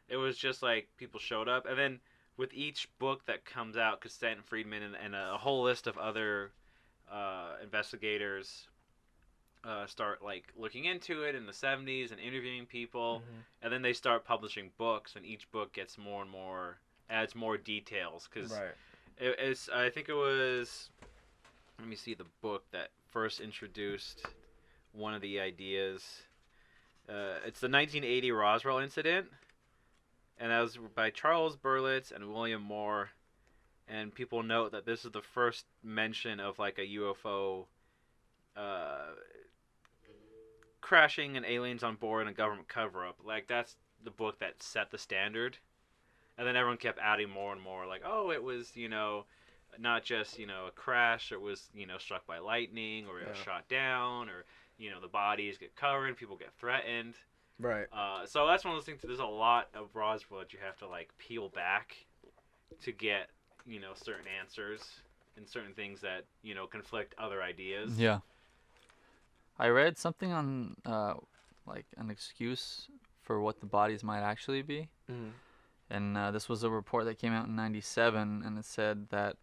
It was just like people showed up, and then with each book that comes out, because Stanton Friedman and a whole list of other investigators start like looking into it in the 70s and interviewing people, and then they start publishing books, and each book gets more and more, adds more details, because it's, I think it was, let me see the book that first introduced one of the ideas. It's the 1980 Roswell incident, and that was by Charles Berlitz and William Moore, and people note that this is the first mention of like a UFO crashing and aliens on board and a government cover-up. Like, that's the book that set the standard. And then everyone kept adding more and more, like, oh, it was, you know, not just, you know, a crash, it was, you know, struck by lightning, or it was shot down, or, you know, the bodies get covered, people get threatened. Right. So that's one of those things, there's a lot of Roswell that you have to, like, peel back to get, you know, certain answers and certain things that, you know, conflict other ideas. Yeah. I read something on like an excuse for what the bodies might actually be. And this was a report that came out in 97, and it said that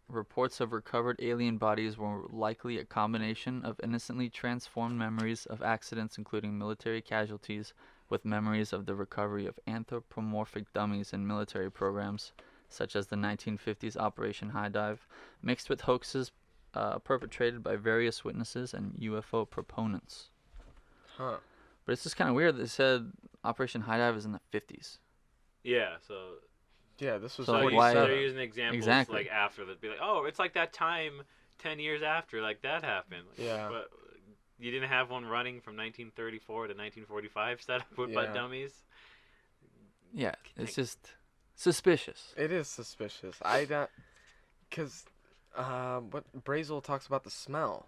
reports of recovered alien bodies were likely a combination of innocently transformed memories of accidents, including military casualties, with memories of the recovery of anthropomorphic dummies in military programs, such as the 1950s Operation High Dive, mixed with hoaxes perpetrated by various witnesses and UFO proponents. Huh. But it's just kind of weird. They said Operation High Dive is in the 50s. Yeah, so... Yeah, this was So, So like, why- they're using examples Exactly. like after that, be like, oh, it's like that time 10 years after, like that happened. Like, Yeah. But you didn't have one running from 1934 to 1945 set up with butt dummies? Yeah, it's just suspicious. It is suspicious. I don't... Because... what Brazel talks about the smell.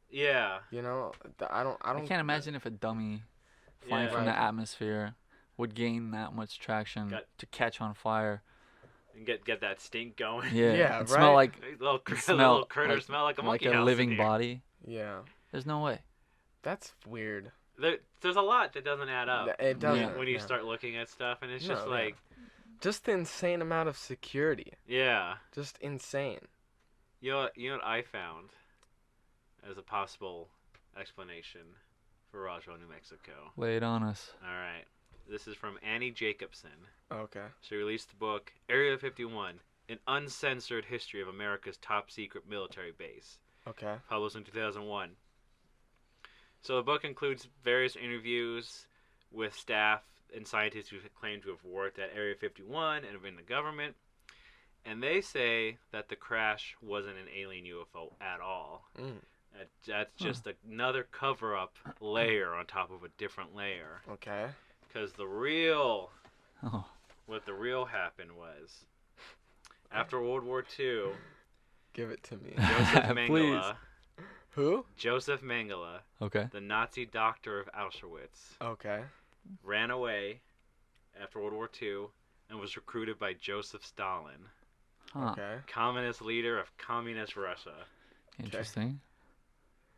Yeah. You know, I don't. I can't imagine if a dummy flying Yeah. from the atmosphere would gain that much traction to catch on fire. And get that stink going. Yeah, Yeah, and smell right? like little smell critter like, smell like a like monkey a house living in here. body. Yeah, There's no way. that's weird. There's a lot that doesn't add up. It doesn't. When you yeah. start looking at stuff, and it's No, just yeah. like, Just the insane amount of security. yeah. Just insane. You know what I found as a possible explanation for Roswell, New Mexico? Lay it on us. All right. This is from Annie Jacobson. Okay. She released the book Area 51, An Uncensored History of America's Top Secret Military Base, Okay. published in 2001. So the book includes various interviews with staff and scientists who claim to have worked at Area 51 and in the government. And they say that the crash wasn't an alien UFO at all. That's just another cover-up layer on top of a different layer. Okay. Because the real... Oh. What the real happened was, after World War II, Give it to me. Joseph Please. Mengele, Who? Joseph Mengele, Okay. the Nazi doctor of Auschwitz, Okay. ran away after World War II and was recruited by Joseph Stalin, Huh. Okay. communist leader of communist Russia, Interesting.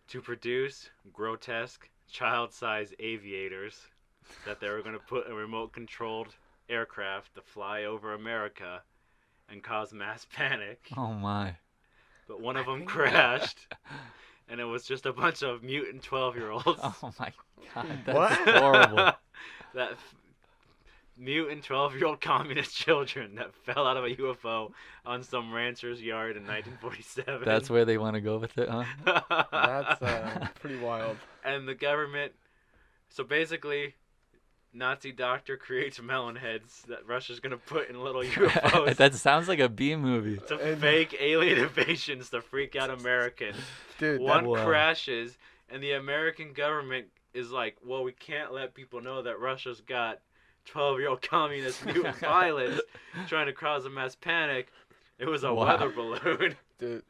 to produce grotesque, child-sized aviators that they were going to put in remote-controlled aircraft to fly over America and cause mass panic. Oh my. But one of them crashed, and it was just a bunch of mutant 12-year-olds. Oh my god. That's What? horrible. That mutant 12-year-old communist children that fell out of a UFO on some rancher's yard in 1947. That's where they want to go with it, huh? That's pretty wild. And the government... So basically, Nazi doctor creates melon heads that Russia's going to put in little UFOs. That sounds like a B movie. to fake alien invasions to freak out Americans. Dude, One Wow. crashes, and the American government is like, well, we can't let people know that Russia's got 12-year-old communist mutant pilots trying to cause a mass panic. It was a Wow. weather balloon. dude,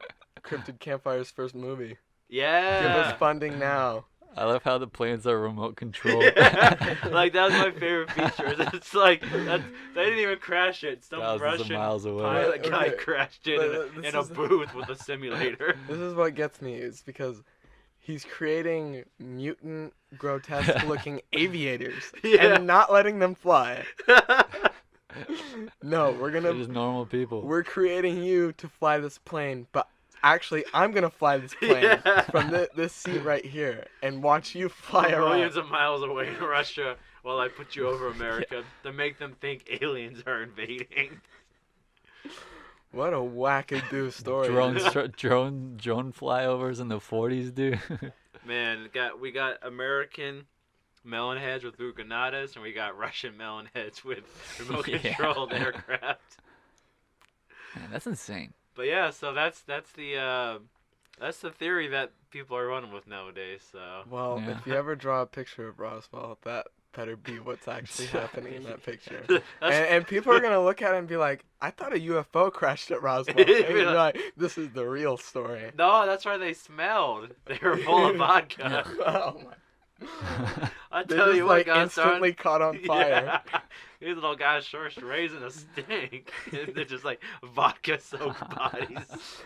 Cryptid Campfire's first movie. Yeah. Give us funding now. I love how the planes are remote controlled. Like that was my favorite feature. It's like they didn't even crash it. Some Thousands of Russian miles away. pilot guy Okay. crashed it This in a is- booth with a simulator. This is what gets me. It's because he's creating mutant, grotesque-looking aviators Yeah. and not letting them fly. No, They're just normal people. we're creating you to fly this plane, but actually, I'm gonna fly this plane Yeah. from this seat right here and watch you fly From around. millions of miles away in Russia while I put you over America to make them think aliens are invading. What a wackadoo story. Drone flyovers in the 40s, dude. Man, we got American melon heads with Buganatas, and we got Russian melon heads with remote Yeah. controlled aircraft. Man, that's insane. But yeah, so that's the theory that people are running with nowadays. So Well, Yeah. if you ever draw a picture of Roswell, that better be what's actually happening in that picture. That's- And people are gonna look at it and be like, "I thought a UFO crashed at Roswell." And Be you're like- like, "This is the real story." no, that's why they smelled. They were full of vodka. Oh my! I They tell just you what, like guys, instantly caught on fire. Yeah. These little guys sure raising a stink. They're just like vodka-soaked bodies.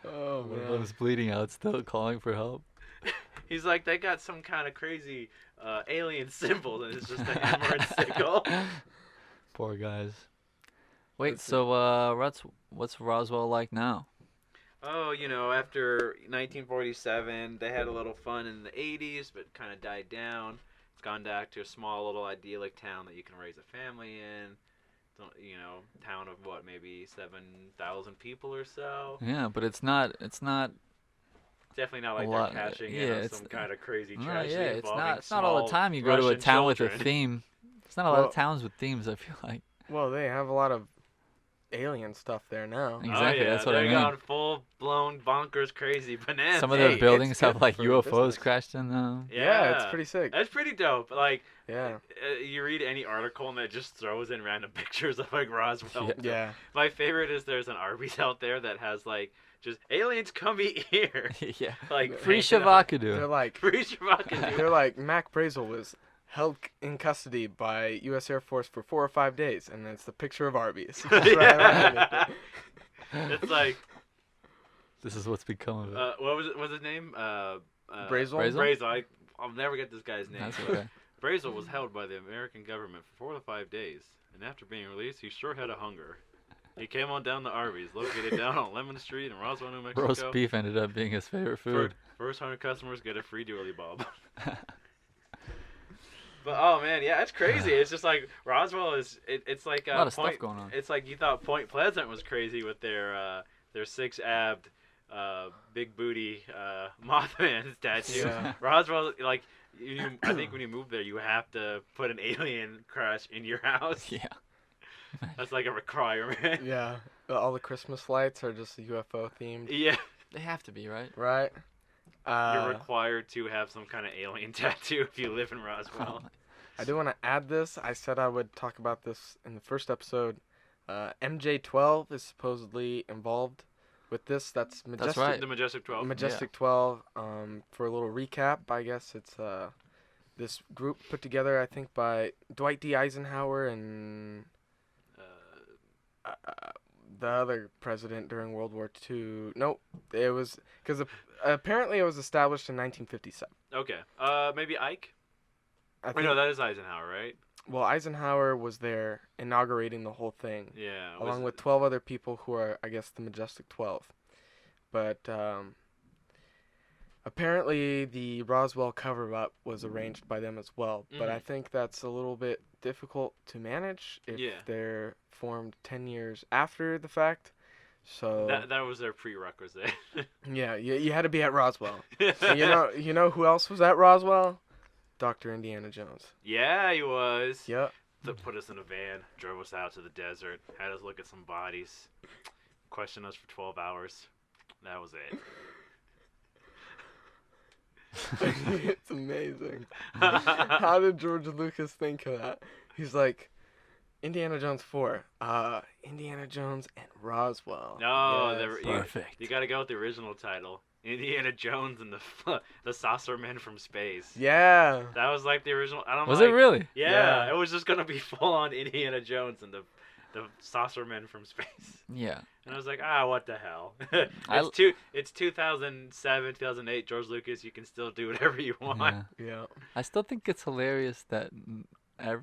Oh One of man! them's bleeding out still, calling for help. He's like, they got some kind of crazy alien symbol, and it's just a hammer and sickle. Poor guys. Wait, so what's Roswell like now? Oh, you know, after 1947, they had a little fun in the 80s, but kind of died down. It's gone back to a small little idyllic town that you can raise a family in. You know, town of what, maybe 7,000 people or so. Yeah, but it's not Definitely not like A they're lot, cashing yeah, in on it's- some kind of crazy no, tragedy yeah, it's involving not all the small time you go to a Russian town with a children. theme. It's not a lot Well- of towns with themes, I feel like. Well, they have a lot of alien stuff there now. Exactly, Oh, yeah, that's what I they're mean. gone full-blown bonkers crazy bananas. Some of Hey, their it's buildings have good like for UFOs business. crashed in them. Yeah, it's pretty sick. That's pretty dope. Like, Yeah, you read any article and it just throws in random pictures of like Roswell. yeah. My favorite is there's an Arby's out there that has like just aliens come eat here. Yeah. Like Free painted up. They're Shavakadu. like, Free Shavakadu. they're like, Mac Brazel was held in custody by U.S. Air Force for 4 or 5 days, and it's the picture of Arby's. Just right Yeah. underneath it. It's like This is what's become of it. what was it? What's his name? Brazel? Brazel? Brazel. I'll never get this guy's name. That's okay. Brazel was held by the American government for 4 to 5 days, and after being released, he sure had a hunger. He came on down to Arby's, located down on Lemon Street in Roswell, New Mexico. Roast beef ended up being his favorite food. First 100 customers get a free Dooley Bob. But oh man, yeah, it's crazy. It's just like Roswell is. It's like A lot of stuff Point, going on. It's like you thought Point Pleasant was crazy with their 6-abbed, big booty Mothman statue. Yeah. Roswell, like I think when you move there, you have to put an alien crush in your house. Yeah. That's like a requirement. Yeah, all the Christmas lights are just UFO themed, Yeah, They have to be, right? right? you're required to have some kind of alien tattoo if you live in Roswell. I do want to add this. I said I would talk about this in the first episode. MJ12 is supposedly involved with this. That's Majestic. right. The Majestic 12. Majestic 12. For a little recap, I guess it's this group put together, I think, by Dwight D. Eisenhower and the other president during World War II. Nope, it was because apparently it was established in 1957. Okay. Maybe Ike? I Wait, think, no, that is Eisenhower, right? well, Eisenhower was there inaugurating the whole thing, Yeah. along with 12 other people who are, I guess, the Majestic 12. But apparently the Roswell cover-up was arranged by them as well. But I Mhm. think that's a little bit difficult to manage if Yeah. they're formed 10 years after the fact. So That was their prerequisite. yeah, you had to be at Roswell. And you know who else was at Roswell? Dr. Indiana Jones. Yeah, he was. Yep. They put us in a van, drove us out to the desert, had us look at some bodies, questioned us for 12 hours. That was it. It's amazing. How did George Lucas think of that? He's like, Indiana Jones 4. Indiana Jones and Roswell. No, Yes. Perfect. you got to go with the original title. Indiana Jones and the Saucer Men from Space. Yeah. That was like the original. I don't Was like, it really? Yeah, Yeah. it was just gonna be full on Indiana Jones and the Saucer Men from Space. Yeah. And I was like, what the hell? I- It's 2007, 2008. George Lucas, you can still do whatever you want. Yeah. Yeah. I still think it's hilarious that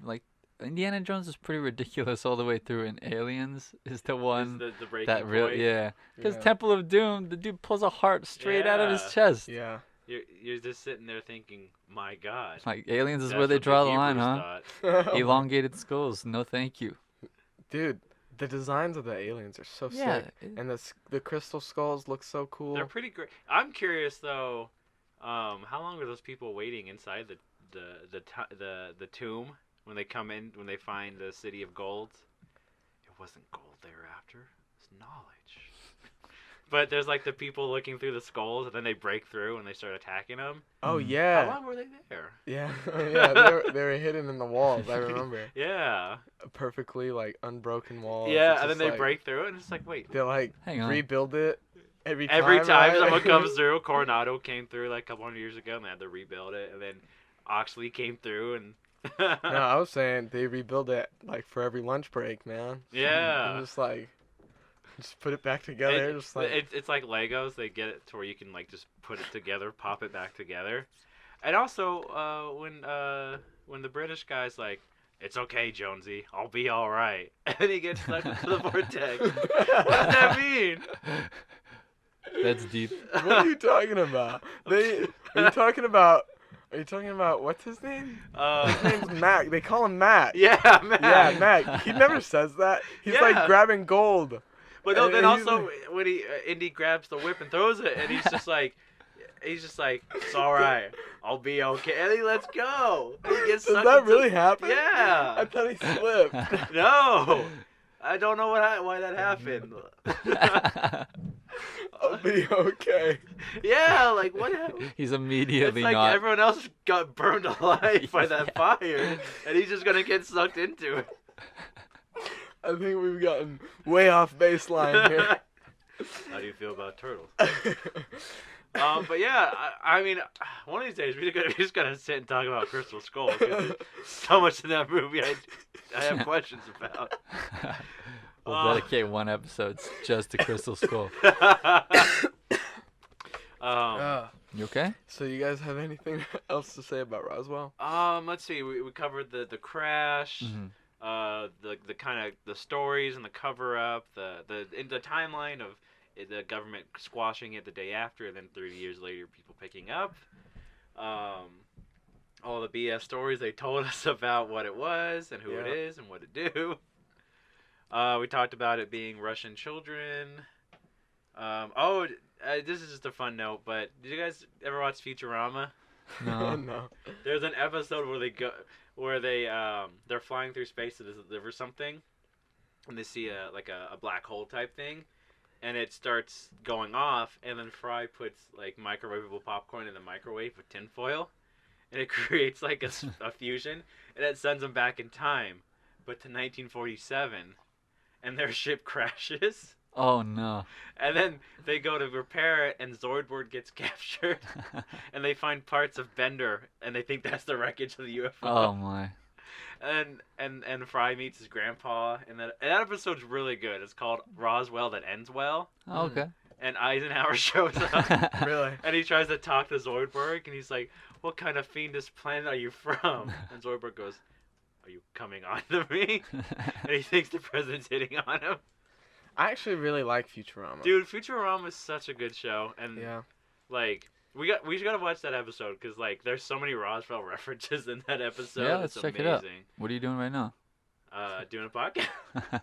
like Indiana Jones is pretty ridiculous all the way through, and Aliens is the one The breaking that real point. yeah. Because Yeah. Temple of Doom, the dude pulls a heart straight out of his Yeah. chest. Yeah. You're just sitting there thinking, my God. Like Aliens is That's where they what draw the line, Hebrews huh? thought. Elongated skulls, no thank you. Dude, the designs of the aliens are so Yeah, sick. And the crystal skulls look so cool. They're pretty great. I'm curious though, how long were those people waiting inside the tomb when they come in, when they find the city of gold? It wasn't gold thereafter. It's knowledge. But there's like the people looking through the skulls, and then they break through and they start attacking them. Oh How yeah. long were they there? Yeah. Yeah, they were hidden in the walls, I remember. Yeah. Perfectly like unbroken walls. Yeah, It's and then just, they like, break through it, and it's like, wait. They like Hang on. rebuild it every time. Every time right? someone comes through, Coronado came through like a couple hundred years ago, and they had to rebuild it, and then Oxley came through, and No, I was saying they rebuild it like for every lunch break, man. yeah. And just put it back together. Just like It's like Legos. They get it to where you can like just put it together, pop it back together. And also, when the British guy's like, "It's okay, Jonesy, I'll be all right," and he gets sucked into the vortex. What does that mean? That's deep. what are you talking about? Are you talking about what's his name? His name's Mac. They call him Mac. Yeah, man. Yeah, Mac. He never says that. He's Yeah. like grabbing gold. But no, then And he's also when Indy grabs the whip and throws it, and he's just like, it's all right, I'll be okay, and he lets go. And he gets Does sucked that into- really happen? Yeah. I thought he slipped. No, I don't know why that happened. I'll be okay. Yeah, like what happened? He's It's immediately like not. everyone else got burned alive by that fire, and he's just gonna get sucked into it. I think we've gotten way off baseline here. How do you feel about turtles? But yeah, I mean, one of these days we're just gonna sit and talk about Crystal Skull. 'Cause there's so much in that movie I have questions about. We'll dedicate one episode just to Crystal Skull. You okay? So you guys have anything else to say about Roswell? Let's see. We covered the crash, the kind of the stories and the cover up, the timeline of the government squashing it the day after, and then 30 years later, people picking up. All the BS stories they told us about what it was and who it Yeah. is and what it do. We talked about it being Russian children. This is just a fun note, but did you guys ever watch Futurama? No. No. There's an episode where they're flying through space to deliver something, and they see a black hole type thing, and it starts going off, and then Fry puts like microwavable popcorn in the microwave with tinfoil, and it creates like a fusion, and it sends them back in time, but to 1947, and their ship crashes. Oh no. And then they go to repair it, and Zoidberg gets captured, and they find parts of Bender, and they think that's the wreckage of the UFO. Oh my. And Fry meets his grandpa, and that episode's really good. It's called Roswell That Ends Well, Oh, okay. and Eisenhower shows up, Really? and he tries to talk to Zoidberg, and he's like, "What kind of fiendish planet are you from?" And Zoidberg goes, "Are you coming on to me?" And he thinks the president's hitting on him. I actually really like Futurama. Dude, Futurama is such a good show, and Yeah. like we gotta watch that episode because like there's so many Roswell references in that episode. Yeah, let's it's check amazing. it out. What are you doing right now? Doing a podcast,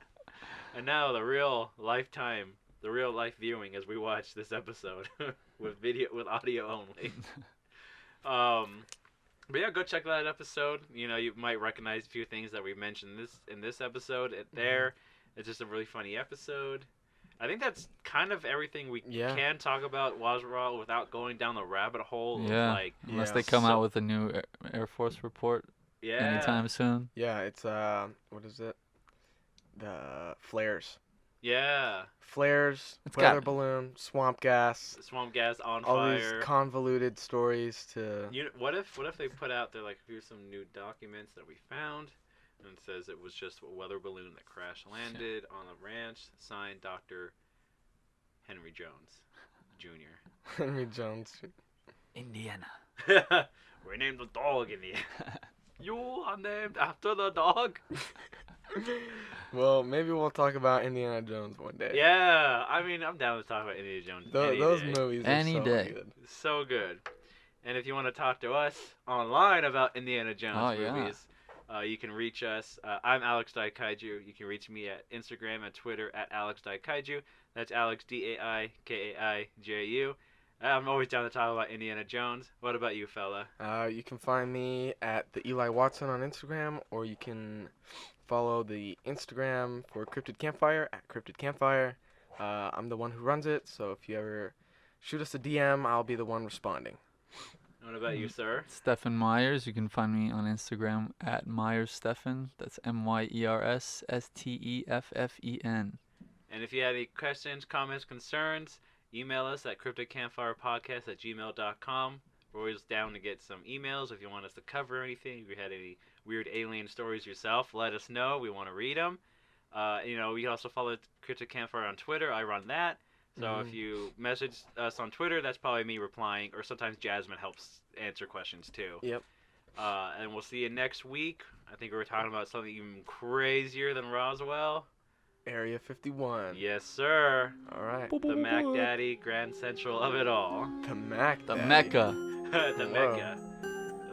and now the real life viewing as we watch this episode with audio only. But yeah, go check that episode. You know, you might recognize a few things that we mentioned in this episode. It's just a really funny episode. I think that's kind of everything we can talk about Roswell without going down the rabbit hole. Yeah. Of like, Unless Yeah. they come out with a new Air Force report yeah. anytime soon. Yeah, it's what is it? the flares. Yeah. Flares, It's weather got- balloon, swamp gas, Swamp gas on all fire. these convoluted stories to. What if they put out there like, here's some new documents that we found, and it says it was just a weather balloon that crash landed on a ranch, signed Dr. Henry Jones Jr. Henry Jones. Indiana. We named the dog in the end. You are named after the dog. Well, maybe we'll talk about Indiana Jones one day. Yeah, I mean, I'm down to talk about Indiana Jones. Any Those day. movies are Any so day. good. So good. And if you want to talk to us online about Indiana Jones movies, you can reach us. I'm Alex Daikaiju. You can reach me at Instagram and Twitter at Alex Daikaiju. That's Alex Daikaiju. I'm always down to talk about Indiana Jones. What about you, fella? You can find me at the Eli Watson on Instagram, or you can follow the Instagram for Cryptid Campfire at Cryptid Campfire. I'm the one who runs it, so if you ever shoot us a DM, I'll be the one responding. What about you, sir? Steffen Myers. You can find me on Instagram at Myers Steffen. That's MYERSSTEFFEN. And if you have any questions, comments, concerns, email us at cryptidcampfirepodcast@gmail.com. We're always down to get some emails if you want us to cover anything. If you had any weird alien stories yourself, let us know. We want to read them. We also follow Cryptid Campfire on Twitter. I run that. So if you message us on Twitter, that's probably me replying, or sometimes Jasmine helps answer questions too. Yep. And we'll see you next week. I think we're talking about something even crazier than Roswell. Area 51. Yes, sir. All right. The Mac Daddy, Grand Central of it all. The Mac. The Daddy. Mecca. The Whoa. Mecca.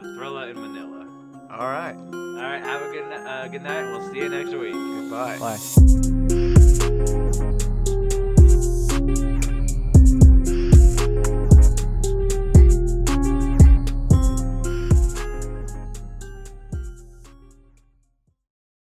The Thrilla in Manila. All right. All right, have a good night. We'll see you next week. Goodbye. Bye.